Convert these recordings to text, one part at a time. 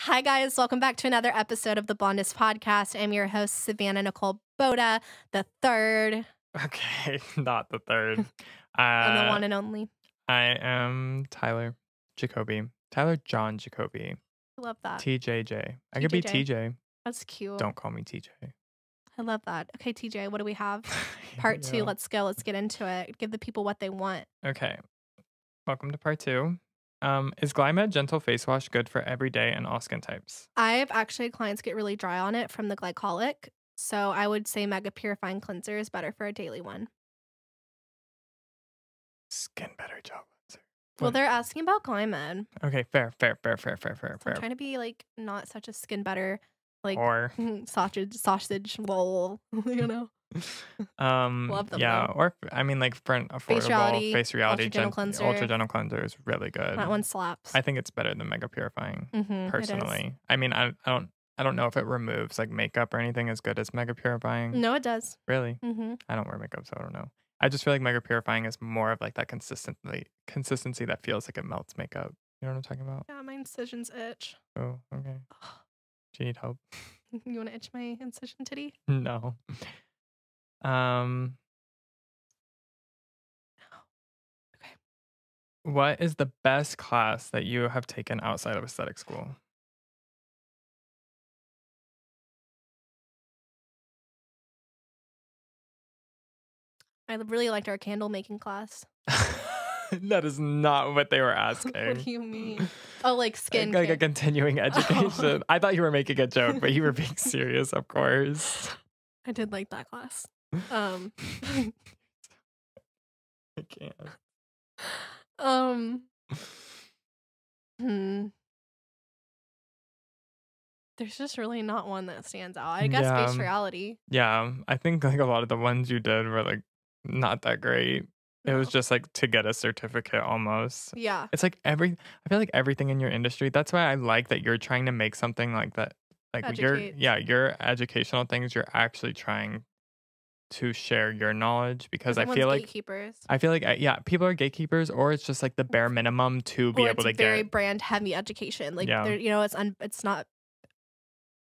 Hi, guys. Welcome back to another episode of the Blondest Podcast. I'm your host, Savanna Nicole Boda, the third. Okay, not the third. And the one and only. I am Tyler Jacoby. Tyler John Jacoby. I love that. TJJ. I could be TJ. That's cute. Don't call me TJ. I love that. Okay, TJ, what do we have? Part 2. Let's go. Let's get into it. Give the people what they want. Okay. Welcome to part 2. Is Glymed Gentle Face Wash good for every day and all skin types? I've actually had clients get really dry on it from the glycolic. So I would say Mega Purifying Cleanser is better for a daily one. Skin Better Gel Cleanser. Well, they're asking about Glymed. Okay, fair. I'm trying to be like not such a Skin Better like Or sausage lol, you know. Love them, yeah, though. or I mean, like for an affordable face reality Ultra Gentle Cleanser is really good. That one slaps. I think it's better than Mega Purifying personally. It is. I mean, I don't know if it removes like makeup or anything as good as Mega Purifying. No, it does. Really? I don't wear makeup, so I don't know. I just feel like Mega Purifying is more of like that consistency that feels like it melts makeup. You know what I'm talking about? Yeah, my incisions itch. Oh, okay. Do you need help? You want to itch my incision titty? No. Okay. What is the best class that you have taken outside of aesthetic school? I really liked our candle making class. That is not what they were asking. What do you mean? Oh, like skin. Like a continuing education. I thought you were making a joke, but you were being serious, of course. I did like that class. I can't. There's just really not one that stands out. I guess face reality. Yeah, I think like a lot of the ones you did were like not that great. It was just like to get a certificate almost. Yeah. It's like I feel like everything in your industry. That's why I like that you're trying to make something like that. Like your educational things, you're actually trying to share your knowledge because I feel like gatekeepers. People are gatekeepers, or it's just like the bare minimum to be able to get very brand heavy education. Like you know, it's not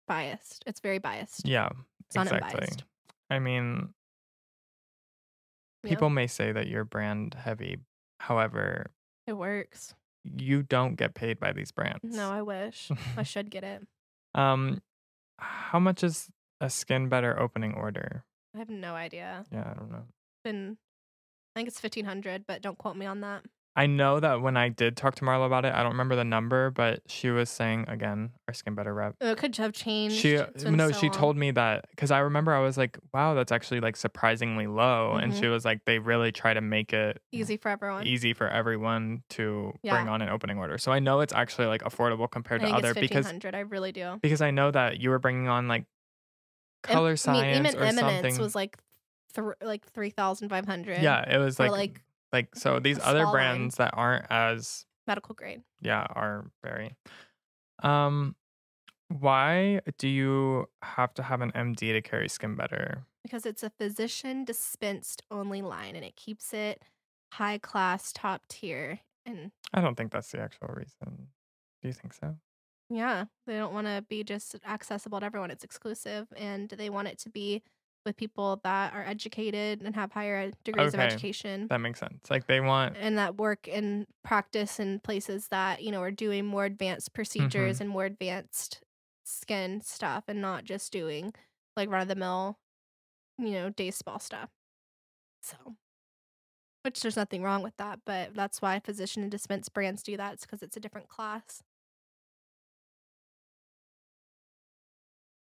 biased. It's very biased. Yeah, it's not unbiased. I mean, people may say that you're brand heavy. However, it works. You don't get paid by these brands. No, I wish. I should get it. How much is a Skin Better opening order? I have no idea. Yeah, I don't know. I think it's $1,500, but don't quote me on that. I know that when I did talk to Marla about it, I don't remember the number, but she was saying, again, our Skin Better rep. It could have changed. She told me that because I remember I was like, wow, that's actually like surprisingly low. And she was like, they really try to make it easy for everyone to bring on an opening order. So I know it's actually like affordable compared to other because $1,500. I really do. Because I know that you were bringing on like color science even or Eminence something. Was like 3,500. Yeah, it was like so these other brands that aren't as medical grade. Yeah, are very. Why do you have to have an MD to carry Skin Better? Because it's a physician dispensed only line and it keeps it high class, top tier. And I don't think that's the actual reason. Do you think so? Yeah, they don't want to be just accessible to everyone. It's exclusive and they want it to be with people that are educated and have higher degrees of education. That makes sense. Like they want and that work and practice in places that, you know, are doing more advanced procedures and more advanced skin stuff and not just doing like run of the mill, you know, day spa stuff. So, which there's nothing wrong with that, but that's why physician and dispense brands do that. It's because it's a different class.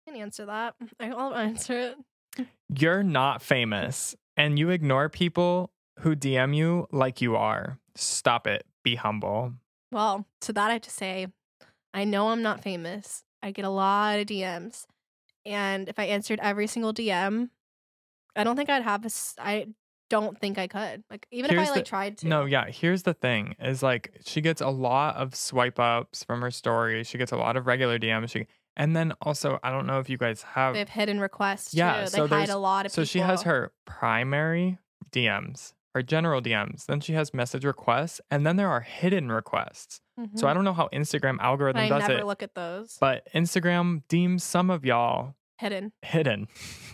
I can answer that. I'll answer it. You're not famous and you ignore people who DM you like you are. Stop it. Be humble. Well, to that I have to say, I know I'm not famous. I get a lot of DMs. And if I answered every single DM, I don't think I'd have I don't think I could. Like even if I tried to. No, yeah. Here's the thing is like she gets a lot of swipe ups from her story. She gets a lot of regular DMs. And then also, I don't know if you guys have... They have hidden requests, yeah, too. They hide a lot of people. So she has her primary DMs, her general DMs, then she has message requests, and then there are hidden requests. So I Mhm. don't know how Instagram But algorithm I does never it, look at those. but Instagram deems some of y'all Hidden. hidden.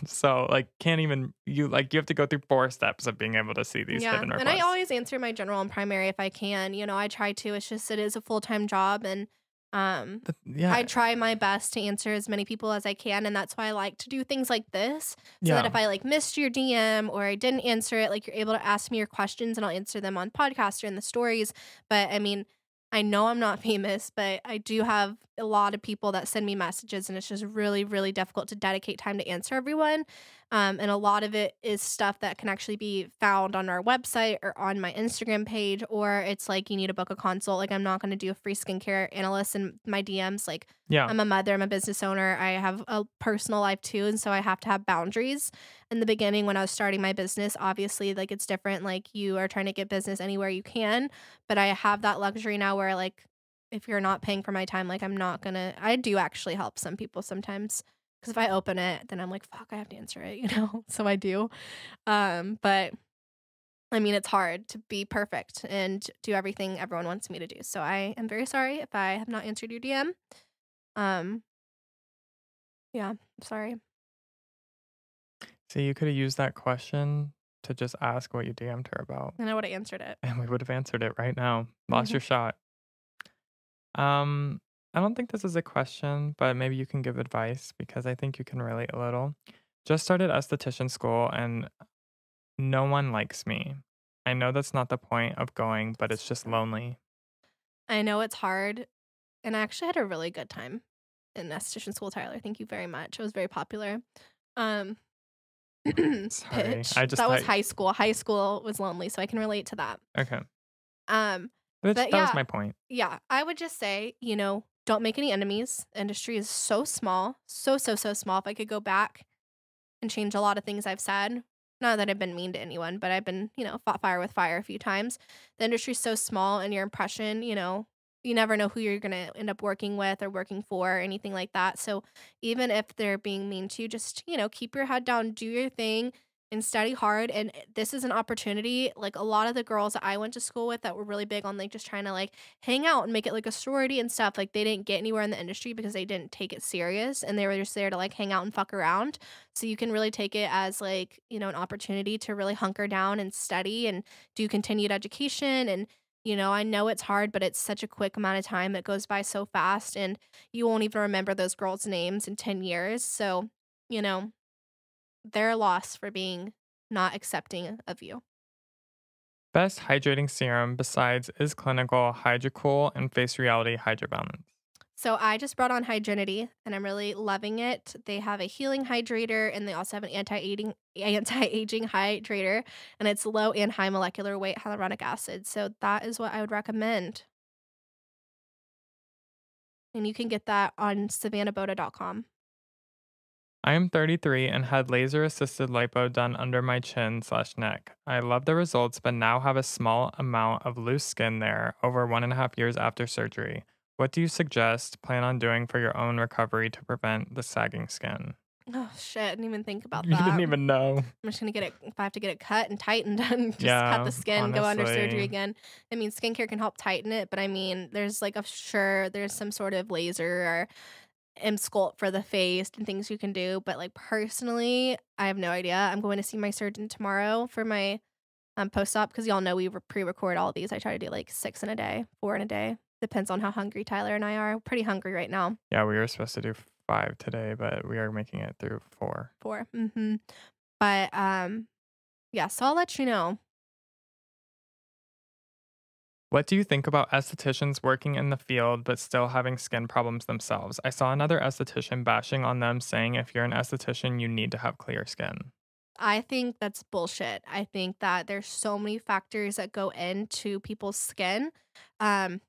So, like, can't even you have to go through 4 steps of being able to see these Yeah, hidden and I requests. always answer my general and primary if I can, I try to, it's just it is a full-time job, and, um, I Yeah, try my best to answer as many people as I can, and that's why I like to do things like this, so that yeah, if I, like, missed your DM or I didn't answer it, like, you're able to ask me your questions, and I'll answer them on podcast or in the stories, but, I mean, I know I'm not famous, but I do have a lot of people that send me messages, and it's just really, really difficult to dedicate time to answer everyone. And a lot of it is stuff that can actually be found on our website or on my Instagram page, or it's like you need to book a consult. Like, I'm not going to do a free skincare analyst in my DMs. Like, yeah. I'm a mother, I'm a business owner, I have a personal life too. And so I have to have boundaries. In the beginning, when I was starting my business, obviously, like, it's different. Like, you are trying to get business anywhere you can. But I have that luxury now where, like, if you're not paying for my time, like, I'm not gonna, I do actually help some people sometimes. 'Cause if I open it, then I'm like, "Fuck, I have to answer it," you know? So I do. But I mean, it's hard to be perfect and do everything everyone wants me to do. So I am very sorry if I have not answered your DM. Um, yeah, I'm sorry. See, you coulda used that question to just ask what you DM'd her about, And I would have answered it. and we would've answered it right now. Lost Mhm. your shot. Um, I don't think this is a question, but maybe you can give advice because I think you can relate a little. Just started esthetician school and no one likes me. I know that's not the point of going, but it's just lonely. I know it's hard, and I actually had a really good time in esthetician school, Tyler. Thank you very much. It was very popular. Um, Sorry. pitch. I just That was thought high school. High school was lonely, so I can relate to that. okay. Um, Which but that was yeah, my point. yeah, I would just say, don't make any enemies. The industry is so small, so, so, so small. If I could go back and change a lot of things I've said, not that I've been mean to anyone, but I've been, fought fire with fire a few times. The industry's so small, and your impression, you never know who you're going to end up working with or working for or anything like that. So even if they're being mean to you, just, keep your head down, do your thing and study hard. And this is an opportunity. Like, a lot of the girls that I went to school with that were really big on, like, just trying to, like, hang out and make it like a sorority and stuff. Like, they didn't get anywhere in the industry because they didn't take it serious, and they were just there to, like, hang out and fuck around. So you can really take it as, like, an opportunity to really hunker down and study and do continued education. And, I know it's hard, but it's such a quick amount of time that goes by so fast, and you won't even remember those girls' names in 10 years. So, you know, they're lost for being not accepting of you. Best hydrating serum besides is clinical, Hydrocool, and Face Reality Hydro Balance. So I just brought on Hyginity, and I'm really loving it. They have a healing hydrator, and they also have an anti-aging hydrator, and it's low and high molecular weight hyaluronic acid. So that is what I would recommend. And you can get that on savannahboda.com. I am 33 and had laser assisted lipo done under my chin/neck. I love the results, but now have a small amount of loose skin there over 1.5 years after surgery. What do you suggest plan on doing for your own recovery to prevent the sagging skin? Oh shit, I didn't even think about You didn't that. even know. I'm just gonna get it if I have to get it cut and tightened and just cut Yeah, the skin, go under surgery honestly. again. I mean, skincare can help tighten it, but I mean, there's like there's some sort of laser or sculpt for the face and things you can do. But like personally, I have no idea. I'm going to see my surgeon tomorrow for my post op because y'all know we pre-record all these. I try to do like 6 in a day, 4 in a day. Depends on how hungry Tyler and I are. We're pretty hungry right now. Yeah, we were supposed to do 5 today, but we are making it through 4. 4. But yeah, so I'll let you know. What do you think about estheticians working in the field but still having skin problems themselves? I saw another esthetician bashing on them saying if you're an esthetician, you need to have clear skin. I think that's bullshit. I think that there's so many factors that go into people's skin. Um,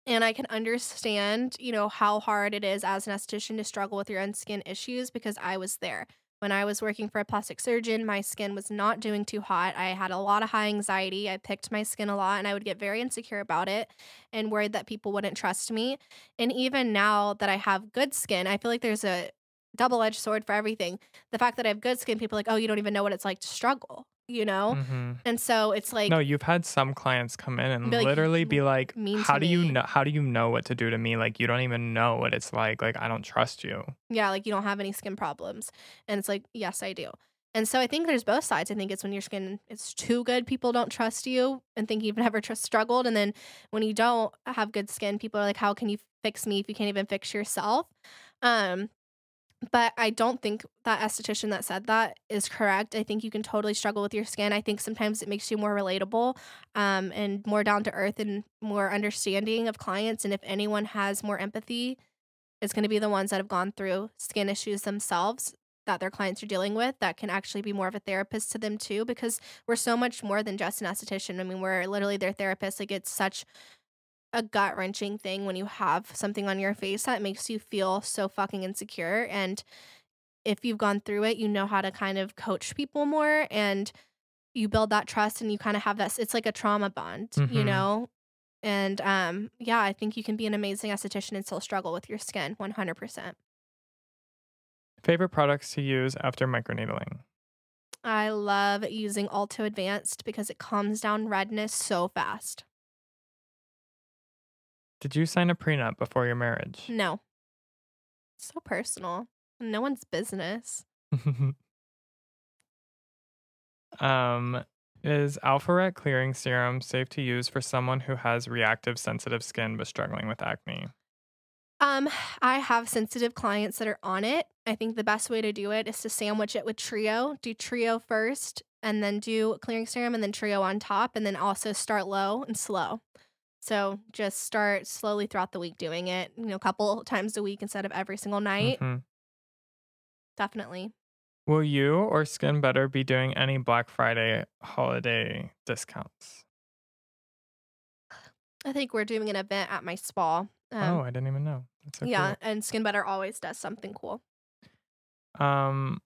and I can understand, how hard it is as an esthetician to struggle with your own skin issues because I was there. When I was working for a plastic surgeon, my skin was not doing too hot. I had a lot of high anxiety. I picked my skin a lot, and I would get very insecure about it and worried that people wouldn't trust me. And even now that I have good skin, I feel like there's a double edged sword for everything. The fact that I have good skin, people are like, oh, you don't even know what it's like to struggle. you know? Mhm. And so it's No, like, you've had some clients come in and be like, literally be like, mean to me. how do you know what to do to me? Like, you don't even know what it's like, I don't trust you." Yeah, like, "You don't have any skin problems." And it's like, "Yes, I do." And so I think there's both sides. I think it's when your skin is too good, people don't trust you and think you've never struggled, and then when you don't have good skin, people are like, "How can you fix me if you can't even fix yourself?" Um, but I don't think that esthetician that said that is correct. I think you can totally struggle with your skin. I think sometimes it makes you more relatable, and more down to earth and more understanding of clients, and if anyone has more empathy, it's gonna be the ones that have gone through skin issues themselves that their clients are dealing with that can actually be more of a therapist to them too, because we're so much more than just an esthetician. I mean, we're literally their therapist. Like, it's such a gut-wrenching thing when you have something on your face that makes you feel so fucking insecure, and if you've gone through it, you know how to kind of coach people more, and you build that trust, and you kinda have that it's like a trauma bond, you Mhm. know? And, yeah, I think you can be an amazing esthetician and still struggle with your skin 100%. Favorite products to use after microneedling? I love using Alto Advanced because it calms down redness so fast. Did you sign a prenup before your marriage? No, so personal. No one's business. Um, is Alpharet clearing serum safe to use for someone who has reactive sensitive skin but struggling with acne? Um, I have sensitive clients that are on it. I think the best way to do it is to sandwich it with Trio. Do Trio first, and then do clearing serum, and then Trio on top, and then also start low and slow. So just start slowly throughout the week doing it, a couple times a week instead of every single night. Mhm. Definitely. Will you or Skin Better be doing any Black Friday holiday discounts? I think we're doing an event at my spa. Oh, I didn't even know. That's so Yeah, cute. and Skin Better always does something cool. Um,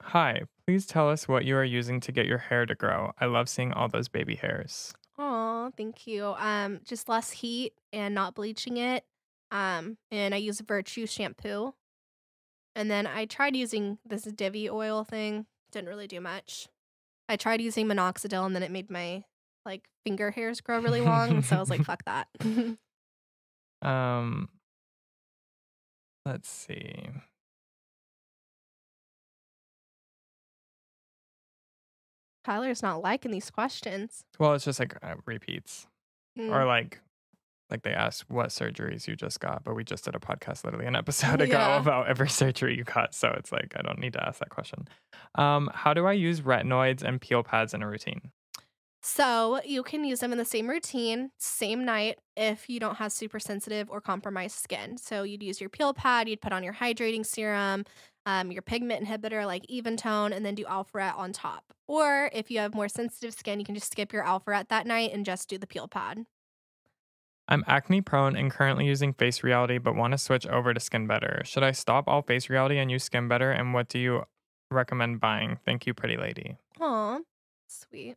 Hi, please tell us what you are using to get your hair to grow. I love seeing all those baby hairs. Oh, thank you. Just less heat and not bleaching it. And I use Virtue shampoo. And then I tried using this Divi oil thing. Didn't really do much. I tried using minoxidil and then it made my like finger hairs grow really long. And so I was like, fuck that. um, let's see. Tyler's not liking these questions. Well, it's just repeats or Mm, like they asked what surgeries you just got, but we just did a podcast literally an episode ago yeah. about every surgery you got. So it's like I don't need to ask that question. How do I use retinoids and peel pads in a routine? So you can use them in the same routine, same night, if you don't have super sensitive or compromised skin. So you'd use your peel pad, you'd put on your hydrating serum, your pigment inhibitor like Even Tone, and then do Alpharet on top. Or if you have more sensitive skin, you can just skip your Alpharet that night and just do the peel pad. I'm acne prone and currently using Face Reality, but want to switch over to Skin Better. Should I stop all Face Reality and use Skin Better? And what do you recommend buying? Thank you, pretty lady. Aw, sweet.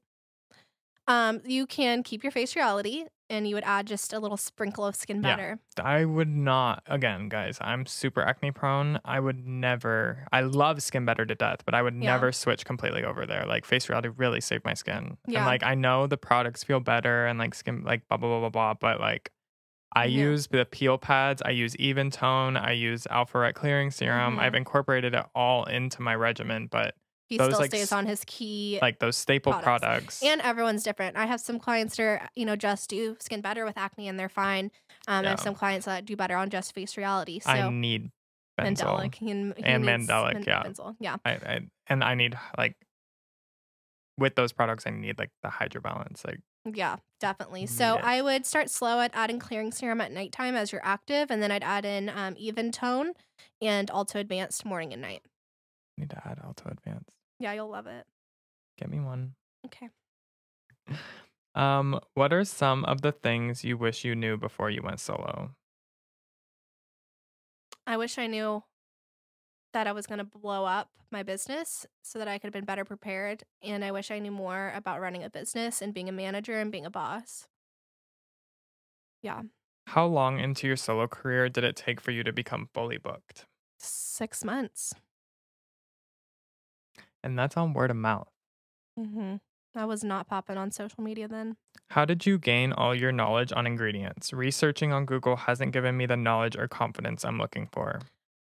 You can keep your face reality and you would add just a little sprinkle of Skin Yeah. Better. I would not, again, guys, I'm super acne prone. I would never, I love Skin Better to death, but I would Yeah. never switch completely over there. Like, Face Reality really saved my skin. And, Yeah. I know the products feel better and, skin, blah, blah, blah, blah, blah, but, I Yeah. use the peel pads, I use Even Tone, I use Alpha Ret Clearing Serum. I've Mhm. incorporated it all into my regimen, but He those, still stays on his key those staple products. products. And everyone's different. I have some clients that are, just do Skin Better with acne and they're fine. I have Yeah. some clients that do better on just Face Reality. I So need benzoyl Mandelic. He and needs mandelic, yeah. benzoyl. Yeah. And I need, with those products, I need, the hydro balance, Yeah, definitely. need So I it. would start slow at adding clearing serum at nighttime as you're active, and then I'd add in Even Tone and also Advanced morning and night. Need to add Alto Advanced. Yeah, you'll love it. Get me one. Okay. What are some of the things you wish you knew before you went solo? I wish I knew that I was going to blow up my business so that I could have been better prepared. And I wish I knew more about running a business and being a manager and being a boss. Yeah. How long into your solo career did it take for you to become fully booked? 6 months. And that's on word of mouth. Mhm. I was not popping on social media then. How did you gain all your knowledge on ingredients? Researching on Google hasn't given me the knowledge or confidence I'm looking for.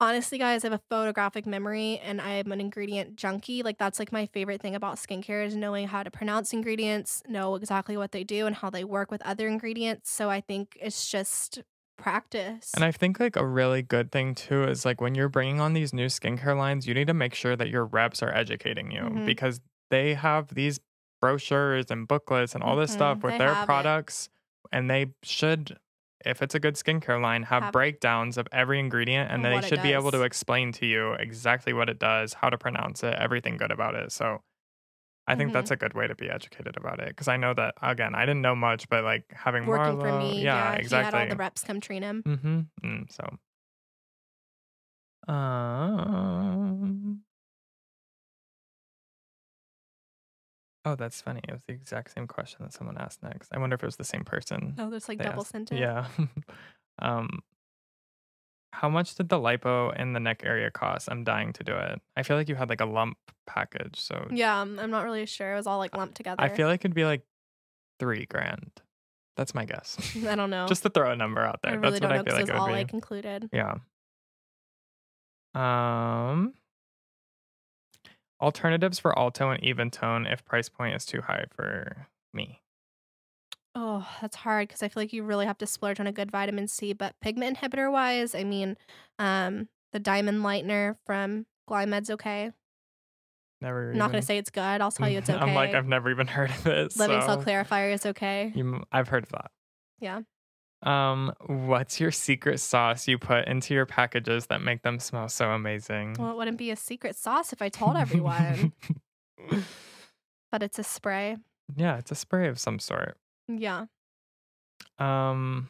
Honestly, guys, I have a photographic memory and I'm an ingredient junkie. Like, that's like my favorite thing about skincare is knowing how to pronounce ingredients, know exactly what they do and how they work with other ingredients. So I think it's just And practice. I think like a really good thing too is like when you're bringing on these new skincare lines, you need to make sure that your reps are educating you Mhm. because they have these brochures and booklets and all this stuff Mhm. with They their have it. products. And they should, if it's a good skincare line, have Have breakdowns of every ingredient and they what it should be able to does. explain to you exactly what it does, how to pronounce it, everything good about it. So I think Mhm. that's a good way to be educated about it because I know that, again, I didn't know much, but like having Working for Marlo, me, yeah, yeah, he had all exactly. the reps come train him. So. Um, oh, that's funny. It was the exact same question that someone asked next. I wonder if it was the same person Oh, there's like they double asked. sent it. Yeah. um, how much did the lipo in the neck area cost? I'm dying to do it. I feel like you had like a lump package, so Yeah, I'm not really sure. It was all like lumped I together. feel like it'd be like 3 grand. That's my guess. I don't know. Just to throw a number out I there. really That's what don't I know feel because it like was it would all be. like included. Yeah. Um, alternatives for Alto and Even Tone if price point is too high for me. Oh, that's hard because I feel like you really have to splurge on a good vitamin C, but pigment inhibitor wise, I mean, the Diamond Lightener from Glymed's okay. Never I'm not gonna even say it's good, I'll tell you it's I'm like, okay. I've never even heard of it, Living Cell so Clarifier is okay. I've heard of that. Yeah. What's your secret sauce you put into your packages that make them smell so amazing? Well, it wouldn't be a secret sauce if I told everyone, but it's a spray. Yeah, it's a spray of some sort. Yeah. Um,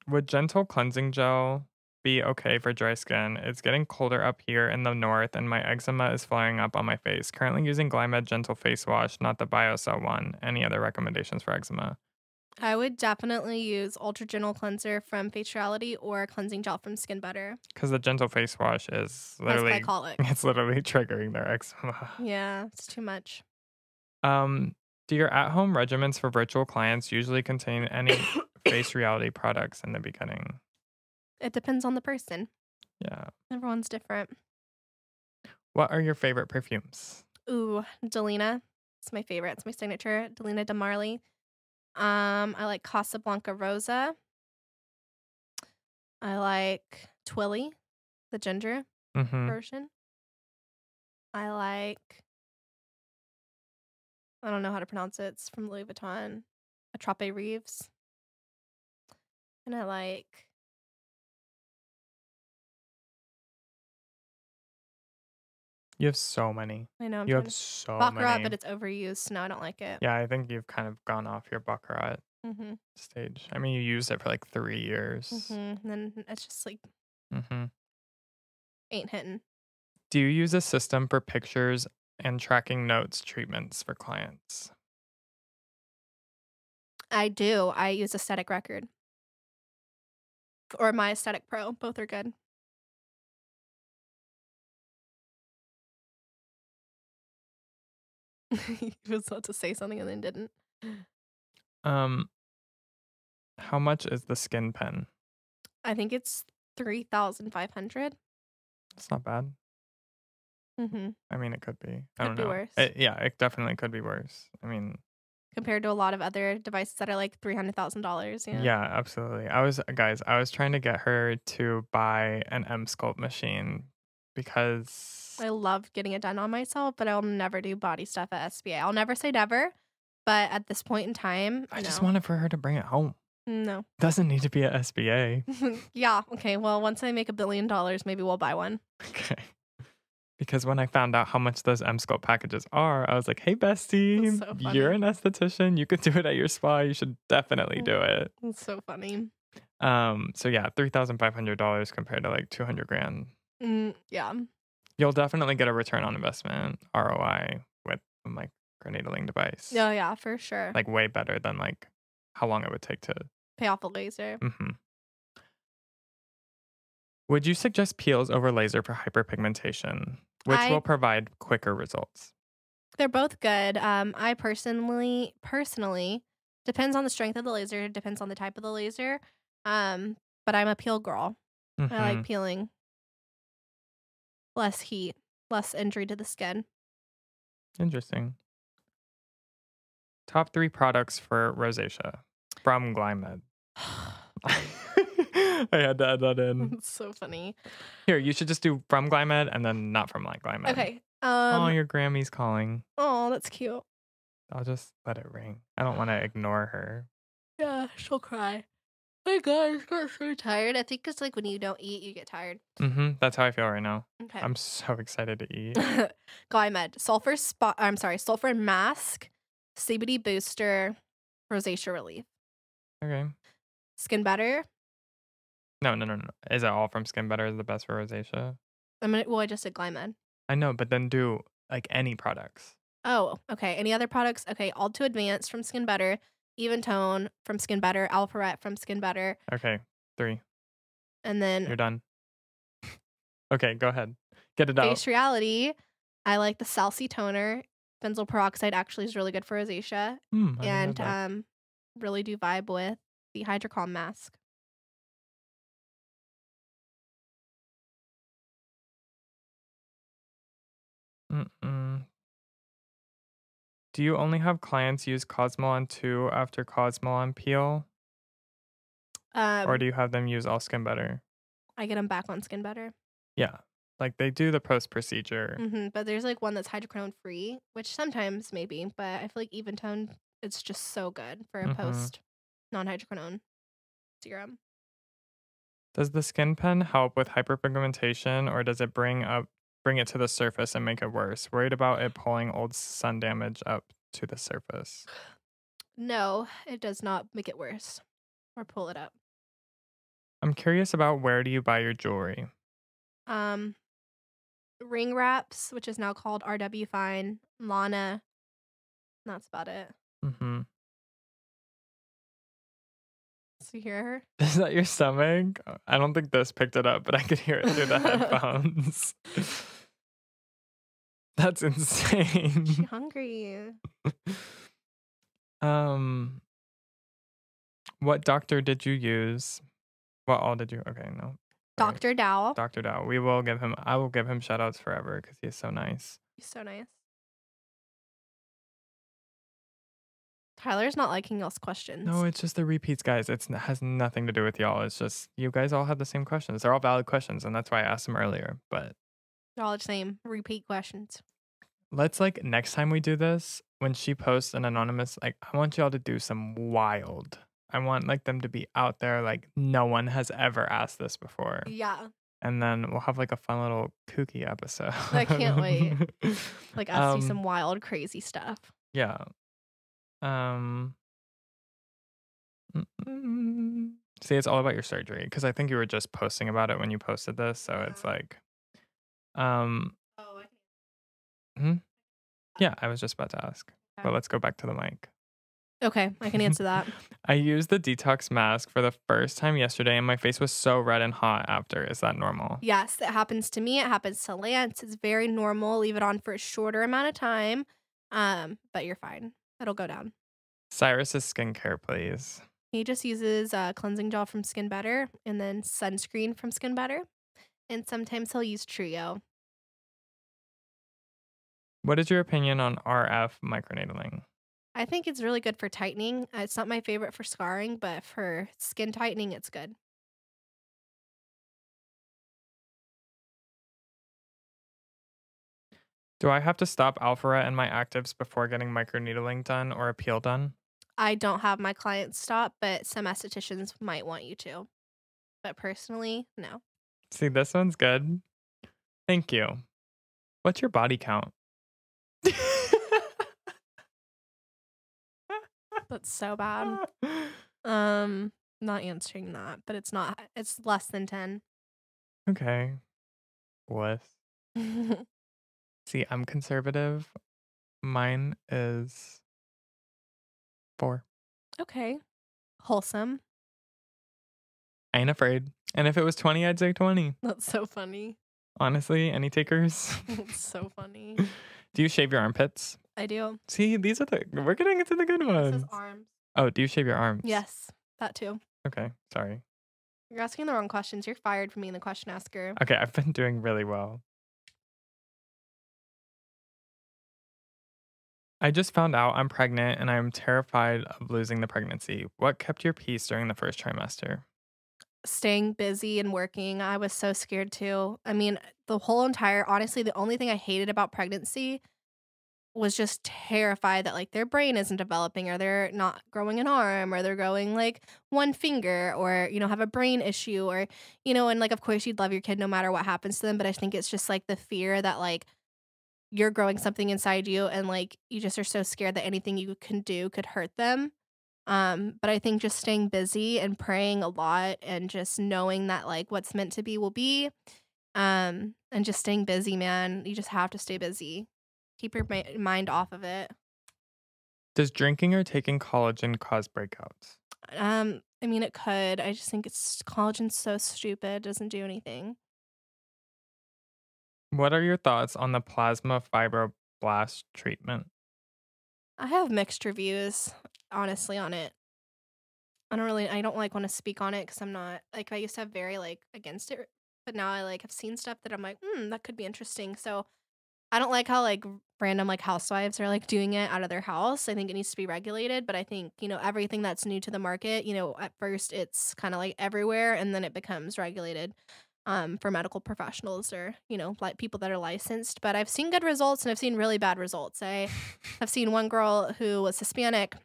would gentle cleansing gel be okay for dry skin? It's getting colder up here in the north and my eczema is flaring up on my face. Currently using Glymed Gentle Face Wash, not the BioCell one. Any other recommendations for eczema? I would definitely use Ultra Gentle Cleanser from Faciality or Cleansing Gel from Skin Better. Because the gentle face wash is That's literally glycolic. it's literally triggering their eczema. Yeah, it's too much. Um, do your at-home regimens for virtual clients usually contain any face reality products in the beginning? It depends on the person. Yeah. Everyone's different. What are your favorite perfumes? Ooh, Delina. It's my favorite. It's my signature. Delina de Marley. I like Casablanca Rosa. I like Twilly, the ginger Mm-hmm. version. I like, I don't know how to pronounce it. It's from Louis Vuitton. Atrape Reeves. And I like, You have so many. I know I'm You trying have to, so Baccarat, many. but it's overused. So now I don't like it. Yeah, I think you've kind of gone off your Baccarat Mm-hmm. stage. I mean, you used it for like 3 years. Mm-hmm. And then it's just like, Mm-hmm. ain't hitting. Do you use a system for pictures and tracking notes treatments for clients? I do. I use Aesthetic Record or my Aesthetic Pro. Both are good. He was about to say something and then didn't. Um, how much is the skin pen? I think it's 3,500. It's not bad. Mhm. I mean, it could be. I Could don't be know. worse Yeah, it definitely could be worse. I mean, compared to a lot of other devices that are like $300,000, yeah. yeah, absolutely. I was trying to get her to buy an M Sculpt machine because I love getting it done on myself, but I'll never do body stuff at SBA. I'll never say never, but at this point in time, I just no. wanted for her to bring it home. No. Doesn't need to be at SBA. Yeah, okay, well, once I make $1 billion, maybe we'll buy one. Okay. Because when I found out how much those M Sculpt packages are, I was like, hey, bestie, So you're funny. an esthetician. You could do it at your spa. You should definitely do it. It's so funny. So yeah, $3,500 compared to like 200 grand. Yeah. You'll definitely get a return on investment, ROI, with a microneedling device. Oh, yeah, for sure. Like way better than like how long it would take to. Pay off a laser. Mm-hmm. Would you suggest peels over laser for hyperpigmentation? Which will I provide quicker results? They're both good. I personally depends on the strength of the laser, depends on the type of the laser. But I'm a peel girl. I like Mhm. peeling. Less heat, less injury to the skin. Interesting. Top 3 products for rosacea from Glymed. I had to add that in. It's so funny. Here, you should just do from Glymed and then not from like Glymed. Okay. Oh, your Grammy's calling. Oh, that's cute. I'll just let it ring. I don't want to ignore her. Yeah, she'll cry. My God, I got so tired. I think it's like when you don't eat, you get tired. That's how I feel right now. Okay. I'm so excited to eat. Glymed, sulfur mask, CBD booster, rosacea relief, Okay. skin better. No. Is it all from Skin Better is the best for rosacea? I just did Glymed. I know, but then do like any products. Oh, okay. Any other products? Okay, All Too Advanced from Skin Better, Even Tone from Skin Better, Alpharet from Skin Better, Okay. 3. and then You're done. Okay, go ahead. Get it out. Face Reality. I like the Salsi toner. Benzoyl peroxide actually is really good for rosacea, I didn't know and that. really do vibe with the Hydrocalm mask. Mm-mm. Do you only have clients use Cosmolon 2 after Cosmolon Peel? Or Um, do you have them use All Skin Better? I get them back on Skin Better. Yeah. Like they do the post procedure. But there's like one that's hydroquinone free, which sometimes maybe, but I feel like Even Tone, it's just so good for a Mm-hmm. post non-hydroquinone serum. Does the skin pen help with hyperpigmentation or does it bring it to the surface and make it worse? Worried about it pulling old sun damage up to the surface. No, it does not make it worse or pull it up. I'm curious about where do you buy your jewelry? Um, Ring Wraps, which is now called RW Fine, Lana. And that's about it. Mm-hmm. So you hear her? Is that your stomach? I don't think this picked it up, but I could hear it through the headphones. That's She insane. hungry. um, what doctor did you use? What all did you? Okay, no. Sorry. Dr. Dow. Dr. Dow. I will give him shout outs forever because he is so nice. He's so nice. Tyler's not liking y'all's questions. No, it's just the repeats, guys. It has nothing to do with y'all. It's just you guys all have the same questions. They're all valid questions, and that's why I asked them earlier. But They're all the same. Repeat questions. let's like next time we do this, when she posts an anonymous, like I want y'all to do some wild. I want like them to be out there like no one has ever asked this before. Yeah. And then we'll have like a fun little kooky episode. I can't wait. Like us do some Um, wild, crazy stuff. yeah. Um See, it's all about your surgery because I think you were just posting about it when you posted this, so it's like um Oh, hmm? Yeah, I was just about to ask. okay. But let's go back to the mic. Okay, I can answer that. I used the detox mask for the first time yesterday and my face was so red and hot after. Is that normal? Yes, it happens to me. It happens to Lance. It's very normal. Leave it on for a shorter amount of time. But you're fine. It'll go down. Cyrus's skincare, please. He just uses cleansing gel from Skin Better and then sunscreen from Skin Better. And sometimes he'll use Trio. What is your opinion on RF microneedling? I think it's really good for tightening. It's not my favorite for scarring, but for skin tightening, it's good. Do I have to stop Alpharet and my actives before getting microneedling done or a peel done? I don't have my clients stop, but some estheticians might want you to. But personally, no. See, this one's good. Thank you. What's your body count? That's so bad. Not answering that, but it's not. It's less than 10. Okay. What? See, I'm conservative. Mine is 4. Okay. Wholesome. I ain't afraid. And if it was 20, I'd say 20. That's so funny. Honestly, any takers? It's so funny. Do you shave your armpits? I do. See, we're getting into the good This is ones. arms. Oh, do you shave your arms? Yes, that too. Okay, sorry. You're asking the wrong questions. You're fired from being the question asker. Okay, I've been doing really well. I just found out I'm pregnant and I'm terrified of losing the pregnancy. What kept your peace during the first trimester? Staying busy and working. I was so scared too. I mean, honestly, the only thing I hated about pregnancy was just terrified that like their brain isn't developing or they're not growing an arm or they're growing like one finger or have a brain issue or and like of course you'd love your kid no matter what happens to them, but I think it's just like the fear that like you're growing something inside you and like you just are so scared that anything you can do could hurt them. But I think just staying busy and praying a lot and just knowing that like what's meant to be will be. And just staying busy, man. You just have to stay busy. Keep your mind off of it. Does drinking or taking collagen cause breakouts? I mean, it could. I just think collagen's so stupid. It doesn't do anything. What are your thoughts on the plasma fibroblast treatment? I have mixed reviews, honestly, on it. I don't like want to speak on it because I'm not like I used to have very like against it, but now I like have seen stuff that I'm like, that could be interesting. So I don't like how like random like housewives are like doing it out of their house. I think it needs to be regulated, but I think, everything that's new to the market, at first it's kind of like everywhere and then it becomes regulated for medical professionals or, like people that are licensed. But I've seen good results and I've seen really bad results. I have seen one girl who was Hispanic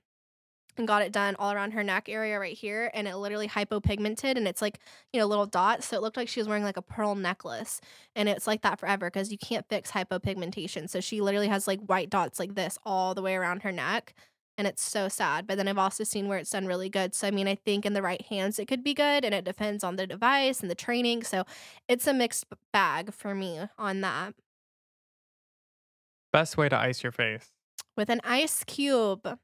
and got it done all around her neck area right here, and it literally hypopigmented, and it's like, little dots, so it looked like she was wearing like a pearl necklace, and it's like that forever because you can't fix hypopigmentation. So she literally has like white dots like this all the way around her neck, and it's so sad. But then I've also seen where it's done really good. So I mean, I think in the right hands it could be good, and it depends on the device and the training. So it's a mixed bag for me on that. Best way to ice your face? With an ice cube.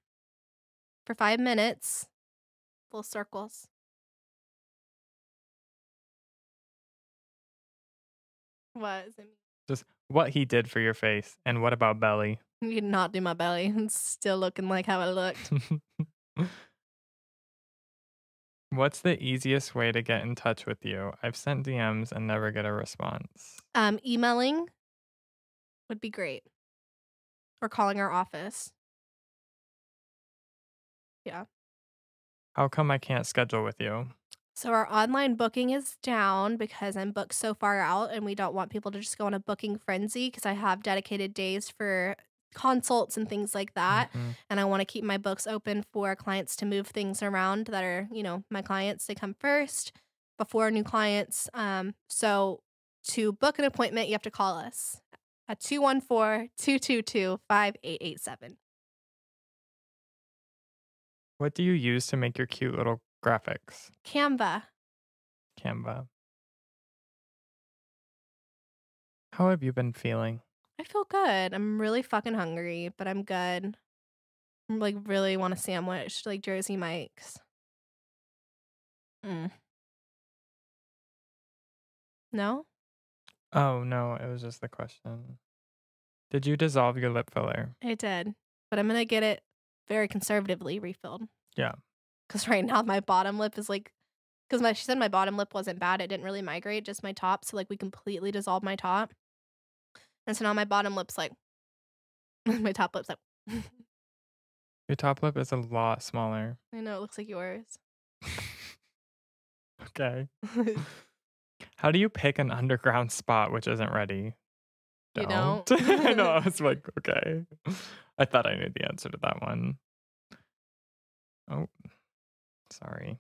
For 5 minutes, full circles. What does it mean? Just what he did for your face, and what about belly? You did not do my belly. It's still looking like how it looked. What's the easiest way to get in touch with you? I've sent DMs and never get a response. Emailing would be great. Or calling our office. Yeah. How come I can't schedule with you? So our online booking is down because I'm booked so far out and we don't want people to just go on a booking frenzy because I have dedicated days for consults and things like that. Mhm. And I want to keep my books open for clients to move things around that are, my clients. They come first before new clients. So to book an appointment, you have to call us at 214-222-5887. What do you use to make your cute little graphics? Canva. Canva. How have you been feeling? I feel good. I'm really fucking hungry, but I'm good. I'm like really want a sandwich, like Jersey Mike's. Mm. No? Oh, no, it was just the question. Did you dissolve your lip filler? I did. But I'm gonna get it very conservatively refilled. Yeah. Because right now my bottom lip is like, she said my bottom lip wasn't bad. It didn't really migrate, just my top. So like we completely dissolved my top. And so now my bottom lip's like, my top lip's like, Your top lip is a lot smaller. I know, it looks like yours. Okay. How do you pick an underground spot which isn't ready? You don't? I know, I was like, okay. I thought I knew the answer to that one. Oh, sorry.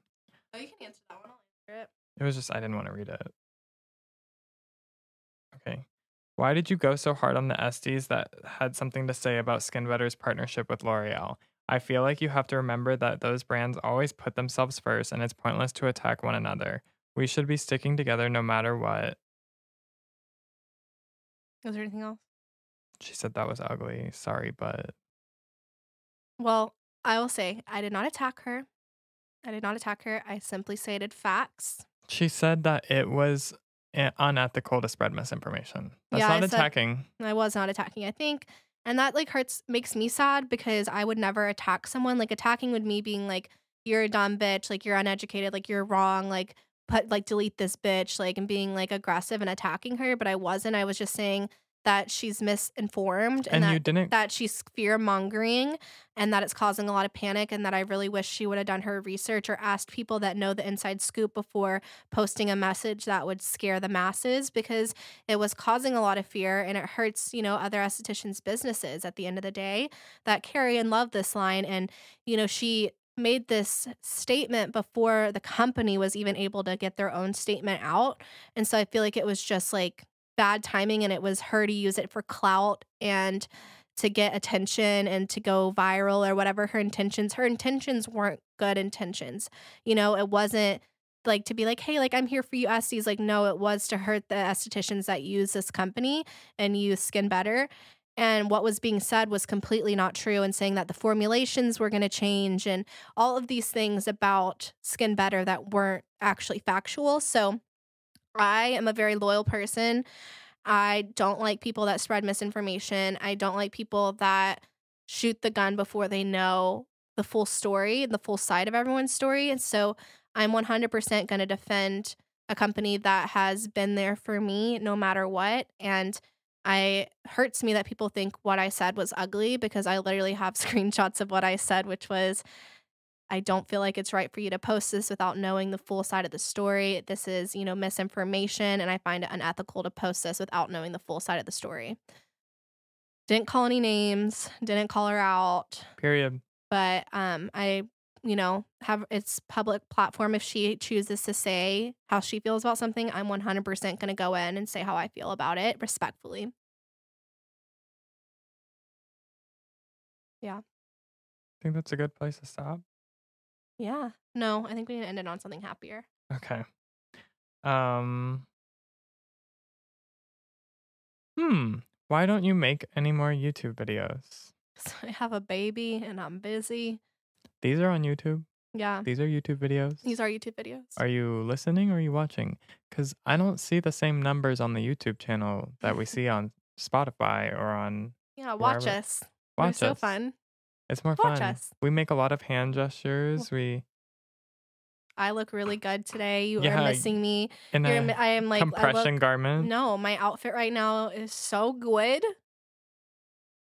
Oh, you can answer that one. I'll answer it. It was just, I didn't want to read it. Okay. Why did you go so hard on the Estes that had something to say about SkinBetter's partnership with L'Oreal? I feel like you have to remember that those brands always put themselves first and it's pointless to attack one another. We should be sticking together no matter what. Was there anything else? She said that was ugly. Sorry, but. Well, I will say I did not attack her. I simply stated facts. She said that it was unethical to spread misinformation. That's Yeah, not attacking. I was not attacking, I think. And that like makes me sad because I would never attack someone. Like attacking would me being like, you're a dumb bitch, like you're uneducated, like you're wrong, like delete this bitch, like and being like aggressive and attacking her. But I wasn't. I was just saying that she's misinformed and you didn't that she's fear mongering and that it's causing a lot of panic and that I really wish she would have done her research or asked people that know the inside scoop before posting a message that would scare the masses because it was causing a lot of fear and it hurts, other estheticians' businesses at the end of the day that carry and love this line. And, she made this statement before the company was even able to get their own statement out. And so I feel like it was just like bad timing and it was her to use it for clout and to get attention and to go viral or whatever her intentions weren't good intentions. It wasn't like to be like, hey, like I'm here for you esties. Like, no, it was to hurt the estheticians that use this company and use Skin Better. And what was being said was completely not true and saying that the formulations were going to change and all of these things about Skin Better that weren't actually factual. So I am a very loyal person. I don't like people that spread misinformation. I don't like people that shoot the gun before they know the full story, the full side of everyone's story. And so I'm 100% going to defend a company that has been there for me no matter what. And it hurts me that people think what I said was ugly because I literally have screenshots of what I said, which was, I don't feel like it's right for you to post this without knowing the full side of the story. This is, misinformation, and I find it unethical to post this without knowing the full side of the story. Didn't call any names, didn't call her out. Period. But I, have it's public platform. If she chooses to say how she feels about something, I'm 100% going to go in and say how I feel about it respectfully. Yeah. I think that's a good place to stop. Yeah. No, I think we need to end it on something happier. Okay. Why don't you make any more YouTube videos? I have a baby and I'm busy. These are on YouTube? Yeah. These are YouTube videos? These are YouTube videos. Are you listening or are you watching? Because I don't see the same numbers on the YouTube channel that we see on Spotify or on... Yeah, watch wherever. us. Watch It's so fun. It's more Watch fun. us. We make a lot of hand gestures. I look really good today. You are missing me. In I am like compression garment. No, my outfit right now is so good.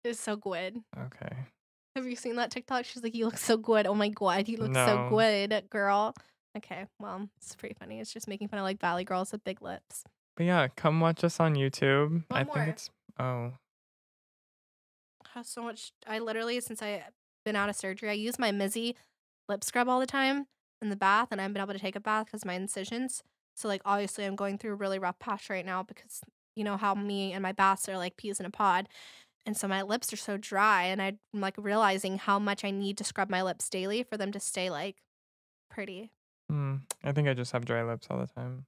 It's so good. Okay. Have you seen that TikTok? She's like, you look so good. Oh my God, you look so good, girl. Okay, well, it's pretty funny. It's just making fun of like Valley girls with big lips. But yeah, come watch us on YouTube. One more. Think it's... Oh. Has so much... I literally, since I've been out of surgery, I use my Mizzy lip scrub all the time in the bath, and I haven't been able to take a bath because of my incisions. So like obviously I'm going through a really rough patch right now because you know how me and my baths are like peas in a pod. And so my lips are so dry and I'm like realizing how much I need to scrub my lips daily for them to stay like pretty. I think I just have dry lips all the time.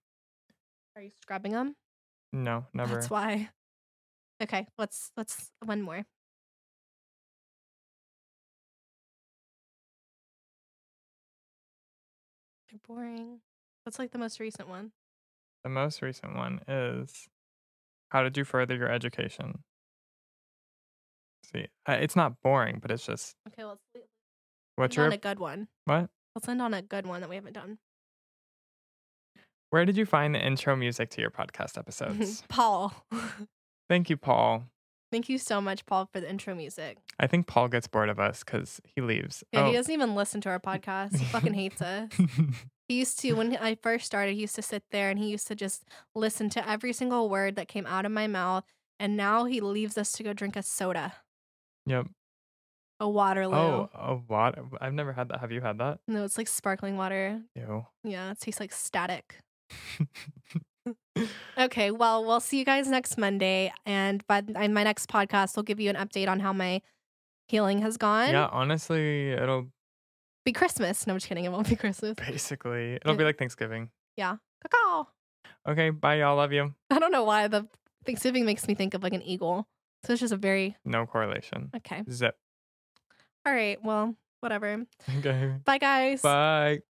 Are you scrubbing them? No, never. That's why. Okay, let's one more. They're boring. What's like the most recent one? The most recent one is, how did you further your education? See, it's not boring, but it's just... Okay, let's what's end on a good one. What? Let's end on a good one that we haven't done. Where did you find the intro music to your podcast episodes? Paul. Thank you, Paul. Thank you so much, Paul, for the intro music. I think Paul gets bored of us because he leaves. Yeah, he doesn't even listen to our podcast. He fucking hates us. He used to, when I first started, he used to sit there and he used to just listen to every single word that came out of my mouth. And now he leaves us to go drink a soda. Yep. A Waterloo. Oh, a water. I've never had that. Have you had that? No, it's like sparkling water. Ew. Yeah, it tastes like static. Okay, well, we'll see you guys next Monday. And in my next podcast, I'll give you an update on how my healing has gone. Yeah, honestly, it'll be Christmas. No, I'm just kidding. It won't be Christmas. Basically, it'll be like Thanksgiving. Yeah. Cacao. Okay, bye, y'all. Love you. I don't know why the Thanksgiving makes me think of like an eagle. So it's just a very... No correlation. Okay. Zip. All right. Well, whatever. Okay. Bye, guys. Bye.